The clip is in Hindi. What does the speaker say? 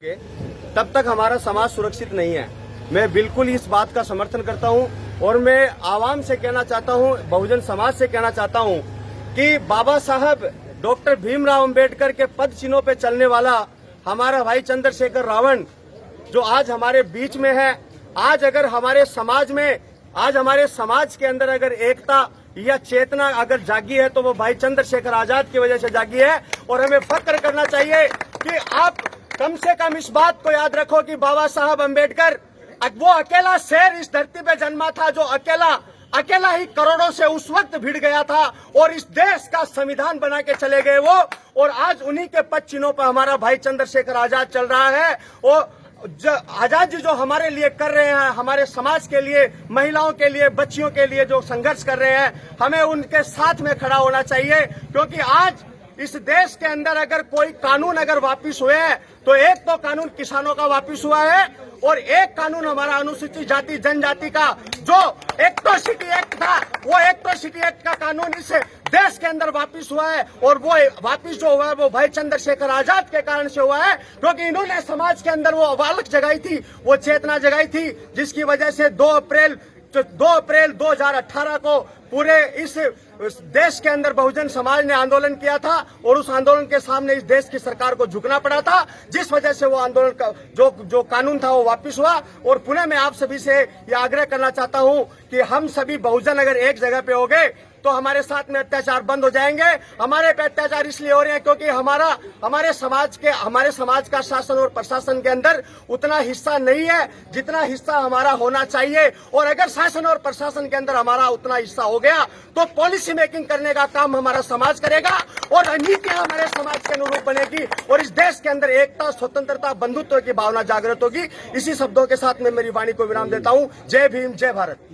के तब तक हमारा समाज सुरक्षित नहीं है। मैं बिल्कुल इस बात का समर्थन करता हूं और मैं आवाम से कहना चाहता हूं, बहुजन समाज से कहना चाहता हूं कि बाबा साहब डॉक्टर भीमराव अंबेडकर के पद चिन्हों पे चलने वाला हमारा भाई चंद्रशेखर रावण जो आज हमारे बीच में है, आज अगर हमारे समाज में, आज हमारे समाज के अंदर अगर एकता या चेतना अगर जागी है तो वो भाई चंद्रशेखर आजाद की वजह से जागी है। और हमें फख्र करना चाहिए कि आप कम से कम इस बात को याद रखो कि बाबा साहब अंबेडकर वो अकेला शेर इस धरती पे जन्मा था जो अकेला ही करोड़ों से उस वक्त भिड़ गया था और इस देश का संविधान बना के चले गए वो। और आज उन्हीं के पद चिन्हों पर हमारा भाई चंद्रशेखर आजाद चल रहा है। और आजाद जी जो हमारे लिए कर रहे हैं, हमारे समाज के लिए, महिलाओं के लिए, बच्चियों के लिए जो संघर्ष कर रहे हैं, हमें उनके साथ में खड़ा होना चाहिए। क्योंकि आज इस देश के अंदर अगर कोई कानून अगर वापिस हुए हैं तो एक तो कानून किसानों का वापिस हुआ है और एक कानून हमारा अनुसूचित जाति जनजाति का जो एट्रोसिटी एक्ट था, वो एट्रोसिटी एक्ट का कानून इस देश के अंदर वापिस हुआ है। और वो वापिस जो हुआ है वो भाई चंद्रशेखर आजाद के कारण से हुआ है, क्योंकि इन्होंने समाज के अंदर वो अवालक जगाई थी, वो चेतना जगाई थी, जिसकी वजह से 2 अप्रैल 2018 को पूरे इस देश के अंदर बहुजन समाज ने आंदोलन किया था और उस आंदोलन के सामने इस देश की सरकार को झुकना पड़ा था, जिस वजह से वो आंदोलन का जो कानून था वो वापस हुआ। और पुनः मैं आप सभी से यह आग्रह करना चाहता हूं कि हम सभी बहुजन अगर एक जगह पे हो गए तो हमारे साथ में अत्याचार बंद हो जाएंगे। हमारे पे अत्याचार इसलिए हो रहे हैं क्योंकि हमारे समाज का शासन और प्रशासन के अंदर उतना हिस्सा नहीं है जितना हिस्सा हमारा होना चाहिए। और अगर शासन और प्रशासन के अंदर हमारा उतना हिस्सा हो गया तो पॉलिसी मेकिंग करने का काम हमारा समाज करेगा और नीतियां हमारे समाज के अनुरूप बनेगी और इस देश के अंदर एकता, स्वतंत्रता, बंधुत्व की भावना जागृत होगी। इसी शब्दों के साथ मैं मेरी वाणी को विराम देता हूं। जय भीम, जय भारत।